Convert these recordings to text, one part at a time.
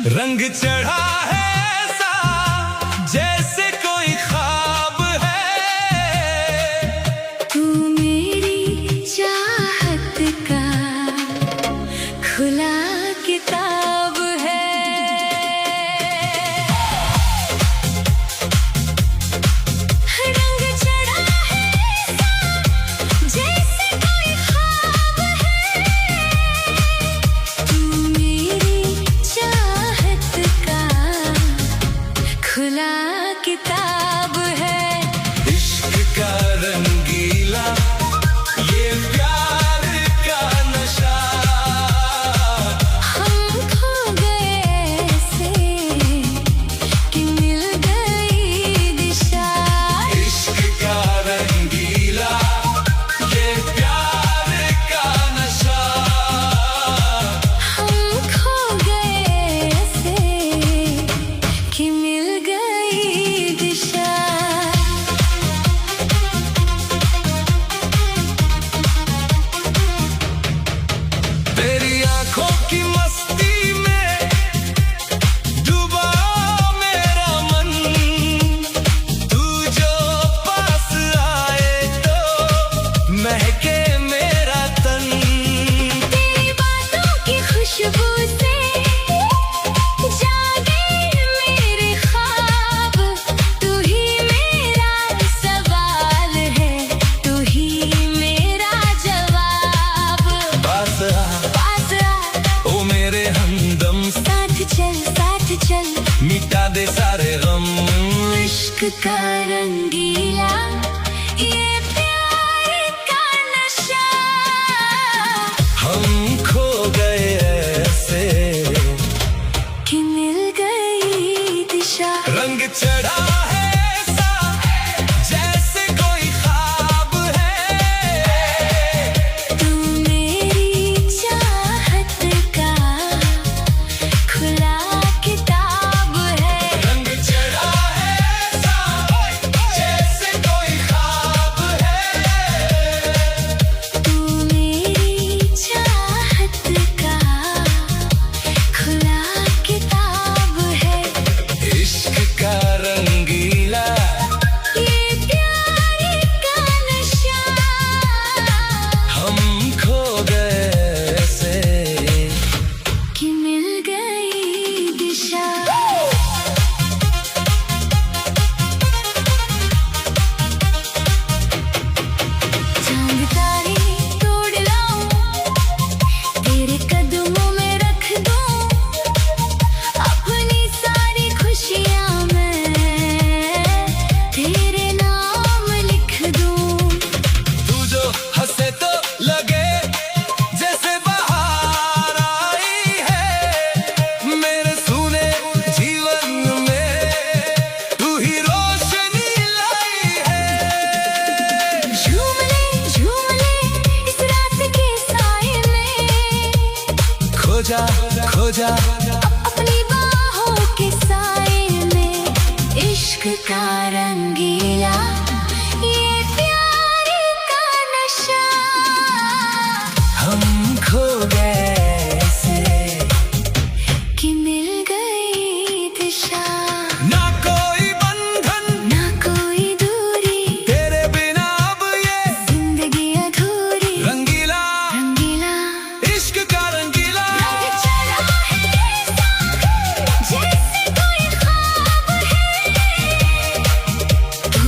रंग चढ़ा है ऐसा जैसे कोई ख्वाब है। तू मेरी चाहत का खुला किताब है। रंग चढ़ा है ऐसा जैसे कोई ख्वाब है। तू मेरी चाहत का खुला किताब है। इश्क का रंगीला ये प्यार का नशा, हम खो गए ऐसे कि मिल गई दिशा। इश्क का रंगीला ये प्यार का नशा, हम खो गए ऐसे कि मिल गई दिशा। तेरी आंखों की मस्ती में डूबा मेरा मन, तू जो पास आए तो महके मेरा तन। तेरी बातों की खुशबू से जागे मेरे ख्वाब। तू ही मेरा सवाल है, तू ही मेरा जवाब। पास आ पास आ, ओ मेरे हमदम, साथ चल मिटा दे सारे गम। इश्क का रंगीला ये प्यार का नशा, हम खो गए ऐसे कि मिल गई दिशा। रंग चढ़ा है ऐसा जैसे कोई ख्वाब है। तू मेरी चाहत का खुला किताब है। रंग चढ़ा है ऐसा जैसे कोई ख्वाब है। तू मेरी चाहत का खुला किताब है। इश्क का रंगीला ये प्यार का नशा, हम खो गए ऐसे कि मिल गई दिशा। चांद तारे तोड़ लाऊं, तेरे कदमों में रख दूं अपनी सारी खुशियां। मैं तेरे नाम लिख दूं। तू जो हंसे तो लगे जैसे बाहर आई है। मेरे सूने जीवन में तू ही रोशनी लाई है। झूम ले इस रात के साए में, खो जा अपनी बाहों के साए में। इश्क का रंगीला ये प्यार का नशा, हम खो गए ऐसे कि मिल गई दिशा। ना कोई बंधन ना कोई दूरी, तेरे बिना अब ये जिंदगी अधूरी। रंगीला रंगीला इश्क का रंगीला रंग चढ़ा है ऐसा जैसे कोई ख्वाब है। तू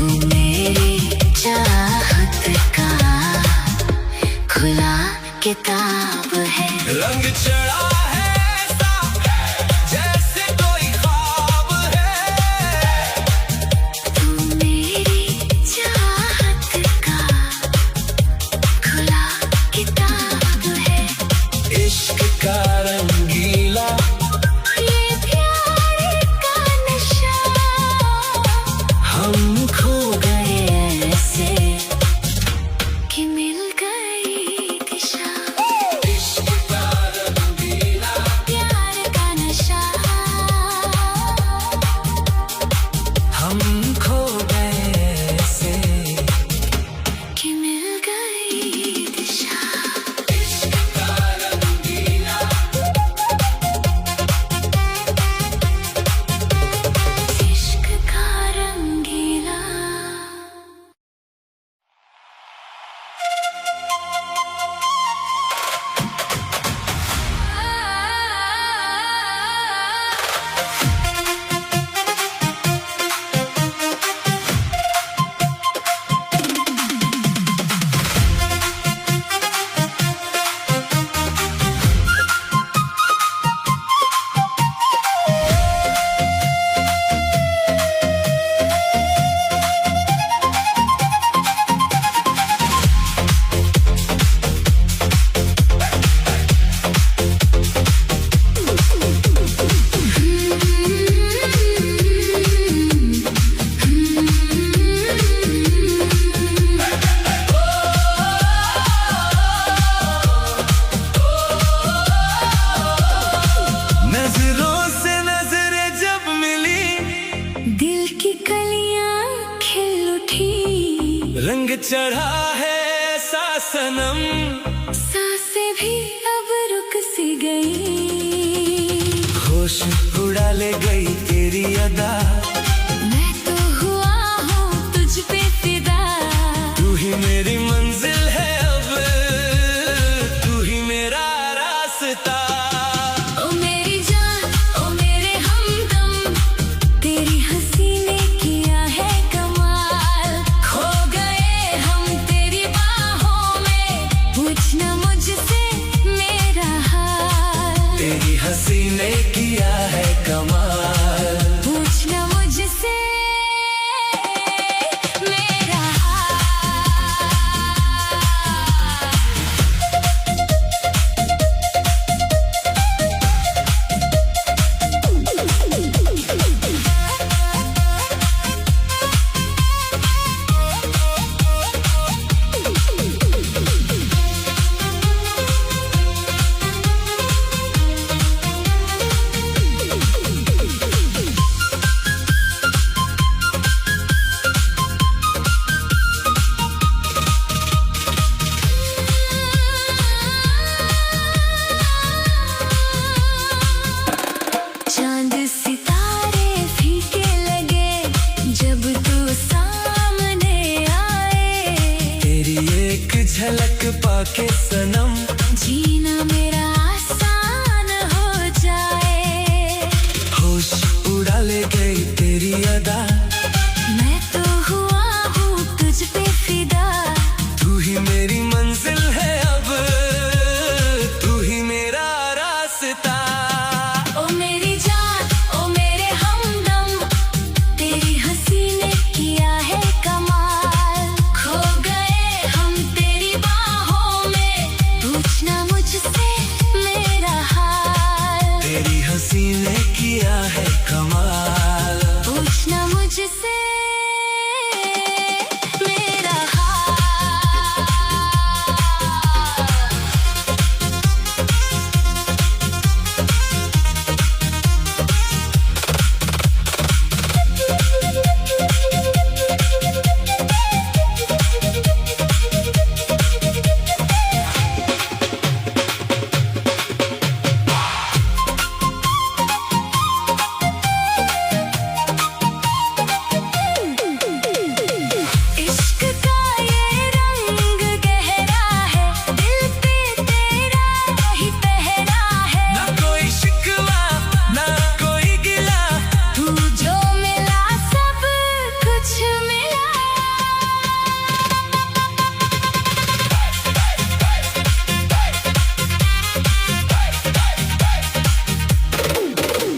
चढ़ा है ऐसा सनम, सांसें भी अब रुक सी गई। होश उड़ा ले गई तेरी अदा, मैं तो हुआ हूँ तुझ पे फिदा। तू ही मेरी मंजिल है अब, तू ही मेरा रास्ता। ओ मेरी जान ओ मेरे हमदम, तेरी हंसी ने किया है कमाल। खो गए हम तेरी बाहों में, पूछना मुझसे मेरा हाल। तेरी हंसी ने किया है कमाल, पूछना मुझसे मेरा चांद सितारे फीके लगे जब तू सामने आए। तेरी एक झलक पाके सनम, जीना मेरा आसान हो जाए। होश उड़ा ले गई तेरी अदा, मैं तो हुआ हूँ तुझ पे फिदा। तू ही मेरी मंजिल है अब, तू ही मेरा रास्ता। ओ मेरी जान ओ मेरे हमदम, तेरी हंसी ने किया है कमाल। खो गए हम तेरी बाहों में, पूछना मुझसे मेरा हाल। तेरी हंसी ने किया है कमाल, पूछना मुझसे मेरा हाल। इश्क का ये रंग गहरा है, दिल पे तेरा ही पहरा है। ना कोई शिकवा ना कोई गिला, तू जो मिला सब कुछ मिला।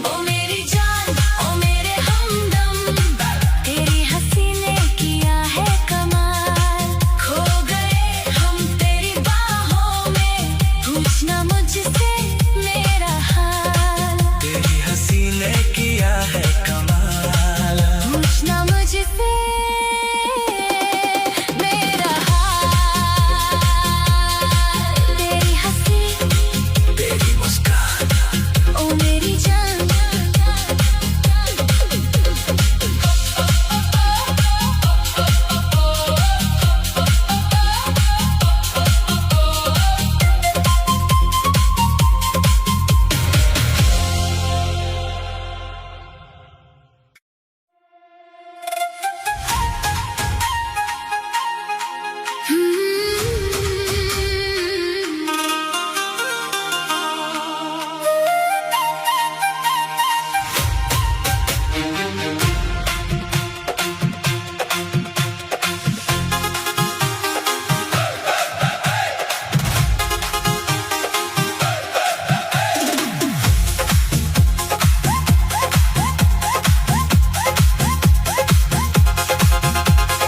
ओ मेरी जान ओ मेरे हमदम, तेरी हंसी ने किया है कमाल। खो गए हम तेरी बाहों में, पूछना मुझसे मेरा हाल। तेरी हंसी ने किया है कमाल, पूछना मुझसे मेरा हाल। तेरी हंसी तेरी मुस्कान, ओ मेरी जान।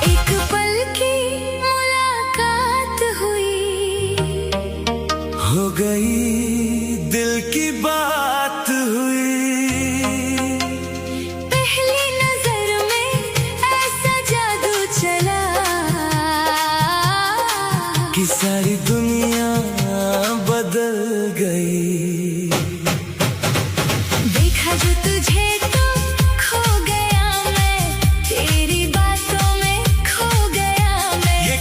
एक पल की मुलाकात हुई, हो गई दिल की बात हुई। पहली नजर में ऐसा जादू चला कि सारी दुनिया बदल गई। देखा जो तुझे तो खो गया मैं, तेरी बातों में खो गया मैं। ये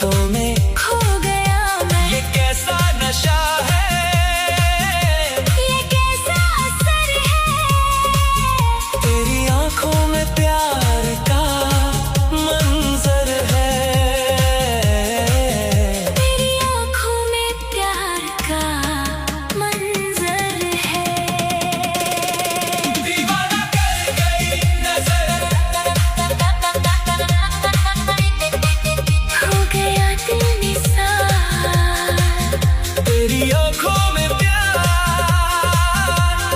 बातों में खो गया मैं। ये कैसा नशा है, ये कैसा असर है, तेरी आंखों में प्यार का मंजर है। तेरी आंखों में प्यार का मंजर है। दीवाना कर गई नजर, हो गया दिल निसार, तेरी आंखों में प्यार,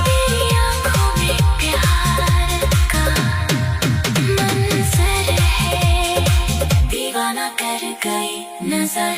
तेरी आंखों में प्यार का मंजर है। दीवाना कर गई नजर।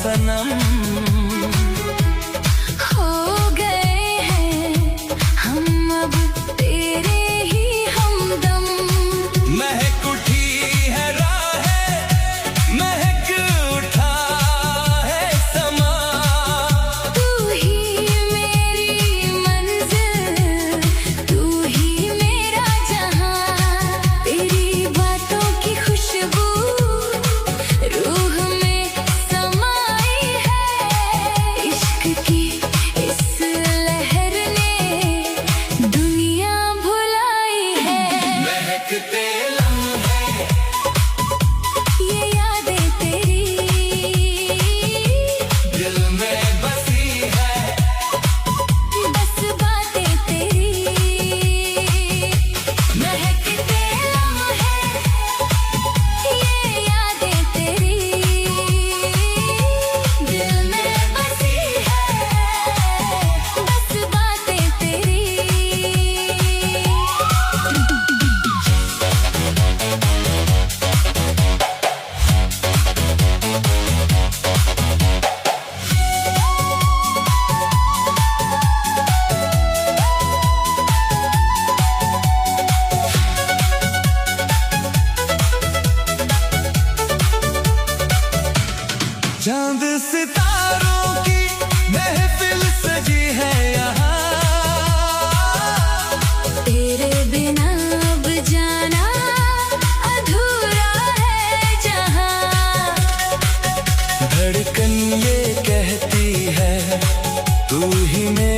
सनम। हो गए हैं हम अब तेरे ही हमदम। महक उठी है राहें, महक उठा है समा। तू ही मेरी मंजिल, तू ही मेरा जहां। तेरी बातों की खुशबू रूह में समाई है। इश्क की इस लहर ने दुनिया भुलाई है। महकते लम्हे, ये यादें तेरी दिल में बसी है। बस बातें तेरी। महकते लम्हे, ये यादें तेरी दिल में बसी है। बस बातें तेरी। चांद सितारों की महफिल सजी है यहाँ। तेरे बिना अब जाना अधूरा है जहां। धड़कन ये कहती है तू ही मेरा